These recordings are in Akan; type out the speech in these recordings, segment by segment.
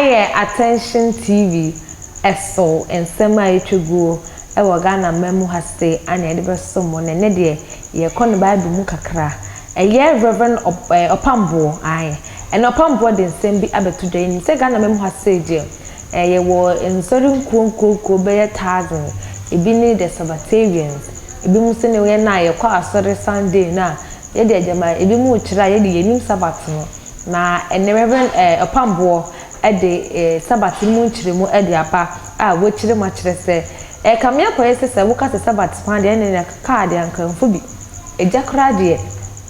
aye attention TV eso ensema etwegu e wo Ghana memu hase ana ede beso mo ne de ye kon Bible mu kakra eye Reverend Opambour aye and Opambour de nsem bi abeto dwan se Ghana memu hase je ye wo ensori nkuonkuo be 1000 ebi ni the Sabbatarians ebi mu se ne we na ye kwa asori Sunday na ye de ajama ebi mu kira ye de yenim Sabbath no na Reverend Opambour ede Sabbath mu nchiremu ede apa a wo chire ma chire se kamia koyese se wo ka se Sabbath pan de ne ka de ankanfo bi ejakra de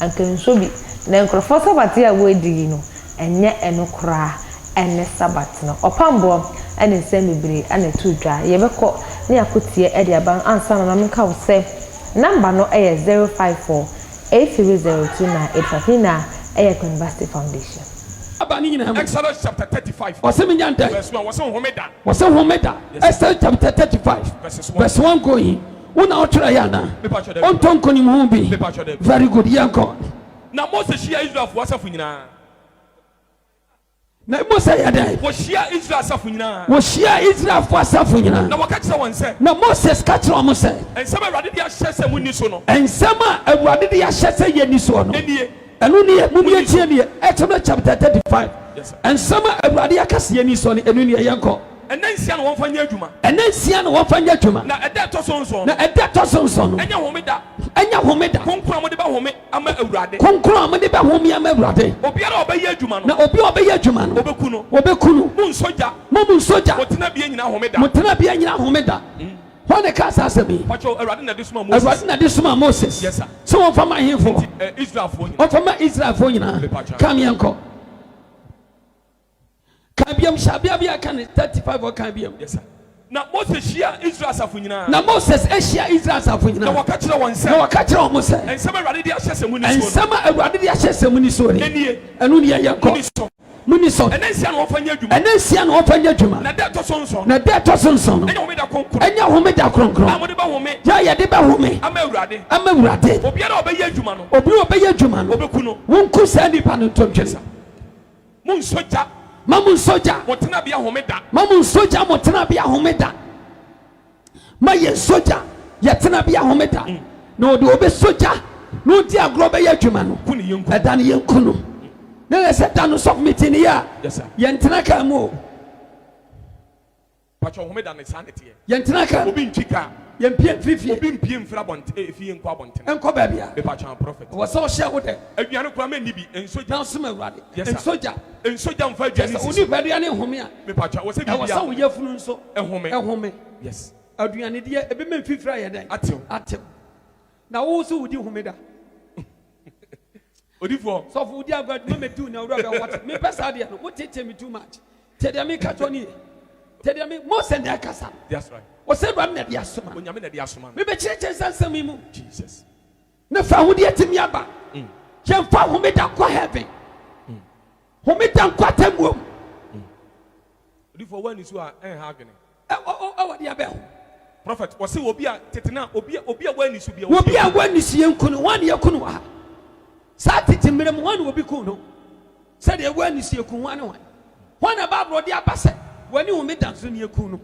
ankanso bi na nkrofo Sabbath ya wo edi no enye enokra ene Sabbath no Opambour ene se mebre ana tudwa ye beko ne akotie ede aban ansa na menka wo se number no 054 8302985 na University Foundation. Exodus chapter 35. Verse 1. Exodus chapter 35. Verse 1 going. Very good, Yanko. Now Moses share Israel for what's up. Na Moses yada. Was share Israel safunyina. Was share Israel for safunyina. Na wakachi one say. Na Moses catch one say. And some already they share se muniso no. And some already they share se yeniso no. And only Exodus chapter 35. Yes, and some already akasi yeniso no enu ne yanko. And then Sian won fanya adwuma. And then Sian won fanya adwuma. Na eda to sonso. Na eda to sonso no. Enya homeda. Enya homeda. Konkura mo de ba home ama awurade. Konkura mo de ba home ama awurade. Obiara obeyi adwuma no. Na obi obeyi adwuma no. Obeku no. Obeku no. Mun soja. Mun soja. Motena bia nyina homeda. Motena bia nyina homeda. When the cast has me, Pacho awurade na desuma Moses. Awurade na desuma Moses. Yes sir. So on for my info. Israel for you. On for my Israel for you na. Come yanko. Kabiam shabia kan 35 or kabiam. Yes sir. Na Moses share Israel safunyina. Na Moses share Israel safunyina. Na wakachira one say. Na wakachira one say. And some awurade dey ahye muniso. And some awurade dey ahye muniso ni. Enu ni yanko. Muniso. And then Sian won fanya adwuma. And then Sian won fanya adwuma. Na de to sonso. Na de to sonso. Enya homeda konkro. Enya homeda kronkron. Amode ba home. Ya de ba home. Ama awurade. Ama awurade. Obiara obeyi adwuma no. Obi obeyi adwuma no. Obeku no. Wonku sa nipa no ntwetwe. Mun soja. Mamun soja. Motena bia homeda. Mamun soja motena bia homeda. Maye soja yetena bia homeda. No de obe soja. No di agro be yadwuma no. Kuni yenku. Eda ne yenku no. Na se da no sof meeting ya. Yes sir. Yentena ka mu. Pacho homeda ne sanete. Yentena ka. Obi ntwika. Yempie fifie. Obi mpie mfra bonte efie nko abonte. Enko ba bia. Be pacho prophet. Wo so share wo de. Aduane kwa ma ni bi ensoja. Na so awurade. Yes sir. Ensoja. Ensoja mfa aduane Yes, si. oni badu ane home a. Me pacho wo se bi bia. bia. Wo sa wo yefunu nso. Ehome. Yes. Aduane de ebe me fifira ye den. Atew. Na wo so wudi homeda. Odifo. So for wudi agad me metu na wura be what. Me pesa de no. What tete me too much. Tede me ka toni. Tede me mo send that kasa. That's right. O said ram na de asoma. Onyame na de asoma. Me be cheche sansam mu. Jesus. Na fa wudi atimi aba. Yen fa homeda kwa heaven. Homeda kwa temwom. Odifo wani so a hagene. What dia be ho. Prophet, was say obi a tetena obi a wani so bia. Obi a wani so yenkunu, wan ye kunu ha. Sa titimrem wan obi kunu. Said ye wani so yekunu wan wan. Wan Bible dia abase. Wani homeda so ne yekunu.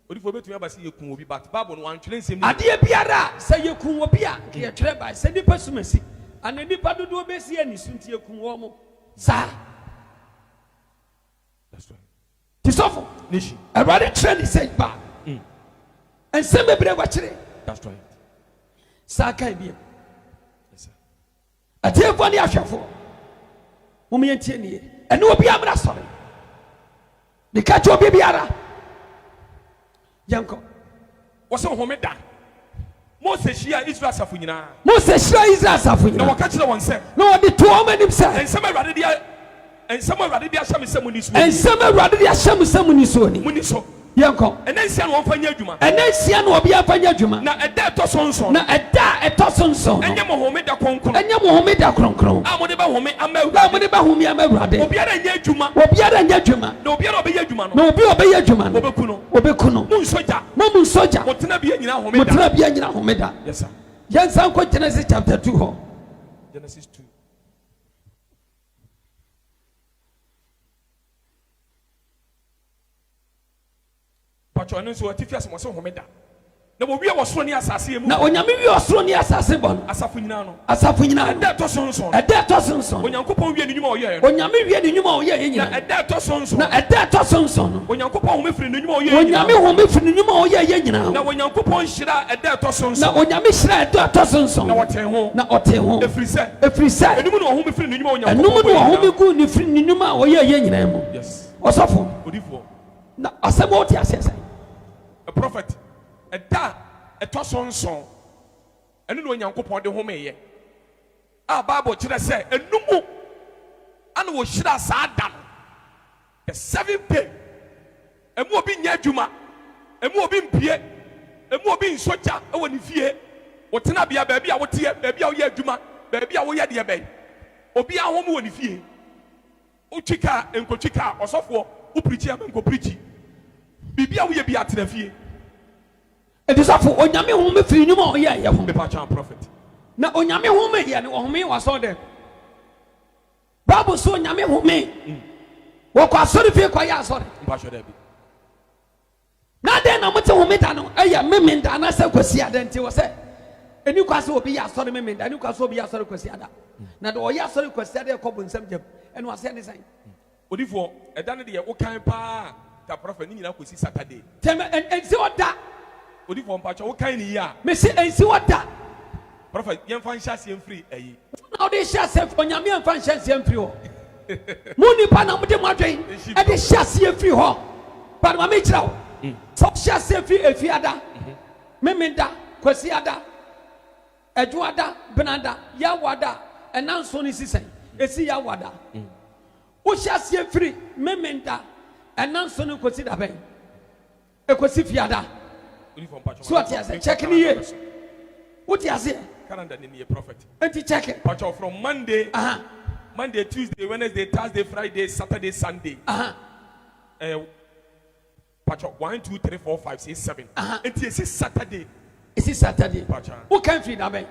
Odifo betumi abase yekunu obi but Bible no wan twele nsem. Ade biara say yekunu obi a ye twele by say nipa sumasi. Ana nipa dodo obesi ani so ntie yekunu wo mo. Sa. That's right. Tisofo. Nishi. Everybody trend say ba. And say me bre wachire. That's right. Sa kai bi. Yes sir. Ade fo ni ahwefo. Mo me ntie nie. Ene obi amra sore. Ni ka cho obi biara. Yanko. Was so homeda. Moses share Israel safunyina. Moses share Israel safunyina. Na wakachira won say. No the two men himself. And some awurade dia and some awurade dia hyam se muniso. And some awurade dia hyam se muniso ni. Muniso. Yanko. And then Sian won fanya adwuma. And then Sian obi afanya adwuma. Na eda to sonso. Na eda etosonso. Enye mo homeda konkron. Enye mo homeda kronkron. Amode ba home ama awurade. Amode ba home ama awurade. Obiara nya adwuma. Obiara nya adwuma. Na obiara obeya adwuma no. Na obi obeya adwuma no. Obeku no. Obeku no. Mun soja. Mun soja. Motena bia nyina homeda. Motena bia nyina homeda. Yes sir. Yansan ko Genesis chapter 2 ho. Genesis 2. Patron so atifias mo so homeda. Na wo wi awosoro ni asase mu. Na onyame wi osoro ni asase bon. Asafu nyina no. Asafu nyina. Eda to sonson. Eda to sonson. Onyankopon wi ennyuma oye. Onyame wi ennyuma oye nyina. Na eda to sonson. Na eda to sonson. Onyankopon home firi ennyuma oye. Onyame home firi ennyuma oye nyina. Na onyankopon hira eda to sonson. Na onyame hira eda to sonson. Na wote ho. Na ote ho. Efrise. Enum no home firi ennyuma onyankopon. Enum no home gu ni firi ennyuma oye nyina mu. Yes. Osofo. Odifo. Na asemo oti asese. A prophet. Eda eto sonson. Enu no onyankopon de home ye. A Bible kire say enumu ana wo hira saa da no. The 7th day. Emu obi nya adwuma. Emu obi mpie. Emu obi nsoja e woni fie. Wotena bia baabi a wote baabi a wo ye adwuma, baabi a wo ye de be. Obi ahom woni fie. Uchika enkochika osofo wo preach am enko preach. Bibia wo ye bia tena fie. Edisafo onyame home firi nyuma oye ye ho. Me pa chan prophet. Na onyame home ye ne home waso dem. Bible so onyame home. Wo kwa sori fie kwa ya sori. Mpa sho da bi. Na den na mote home da no eye memenda na se kwasi adenti wo se. Eni kwa se obi ya sori memenda, eni kwa se obi ya sori kwasi ada. Na do oya sori kwasi ada ko bonsam jam. Eni wase ne san. Odifo eda ne de ye wo kan pa ta prophet ni nyina kwesi Saturday. Tem ensi oda. Odifo mpa wo kan ni ya. Me se ensi oda. Prophet yen fan hya se free ayi. Na odi hya se onyame en fan hya se free ho. Muni pa na mde mwadwen e de hya se free ho. Pa ma me kira ho. So hya se free efiada. Memenda kwasi ada. Ejuada benada yawada enanso ni sisen. Esi yawada. Wo hya se free memenda enanso ni kwasi da ben. E kwasi fiada. So what you say? Check me here. What you say? Calendar ni prophet. Enti check it. Patch from Monday. Monday, Tuesday, Wednesday, Thursday, Friday, Saturday, Sunday. Patch 1, 2, 3, 4, 5, 6, 7. Enti esi Saturday. Esi Saturday. Patch. Who can feed that ben?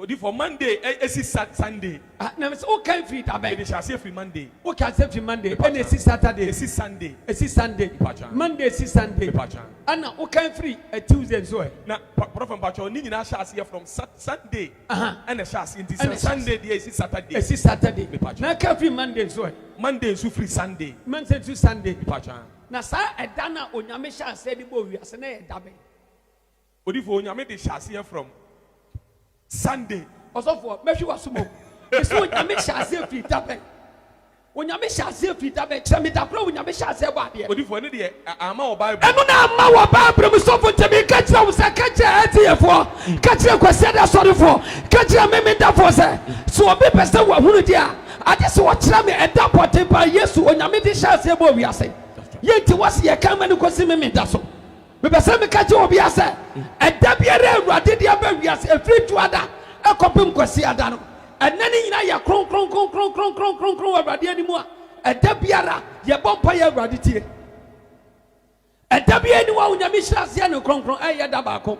Odi for Monday, esi Sunday. Na me say who can feed that ben? They shall say free Monday. Who can say free Monday? And esi Saturday. Esi Sunday. Esi Sunday. Monday esi Sunday. Ana who can free a Tuesday so. Na prophet Patch ni nyina shall say from Sunday. And shall say Sunday dey esi Saturday. Esi Saturday. Na can free Monday so. Monday so free Sunday. Monday to Sunday. Patch. Na sa eda na onyame shall say di bo wiase na eda ben. Odi for onyame dey shall say from Sunday. Also for me sure sumo. So onyame shall say free taben. Onyame shall say free taben. Chemi da pro onyame shall say ba de. Odi for ne de ama o Bible. Enu na ama wo Bible mi so for temi ka kira wo say ka kira etiefo. Ka kira kwase da sori fo. Ka kira me da fo say. So obi pese wo hunu dia. Ade so wo kira me eda pote ba Yesu onyame di shall say bo wiase. Ye ti wase ye kan mani kwasi me da so. Me pese me ka kira obi ase. Eda biara Awurade dia ba wiase efiri tuada. Ekopim kwasi ada no. Enani nyina ya kron Awurade ani mu a. Eda biara ye bompa ye Awurade tie. Eda biara ni wa onyame hira se ne kron eye da ba ko.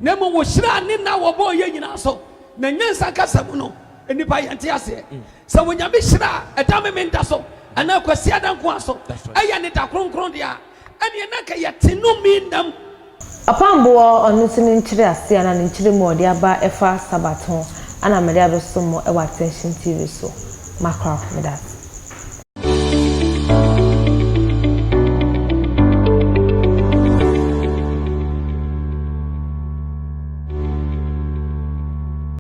Na mo wo hira ne na wo bo ye nyina so. Na nyansa kasa mu no. Enipa ye nte ase. Se onyame hira eda me nda so. Ana kwasi ada nko aso. Eye ne da kron dia. Ene na ka ye tinumi nam. Opambour onu sinin chire ase ana ni chire mu odi aba efa Sabbath ho ana me dia beso mo e wa Attention TV so makra me that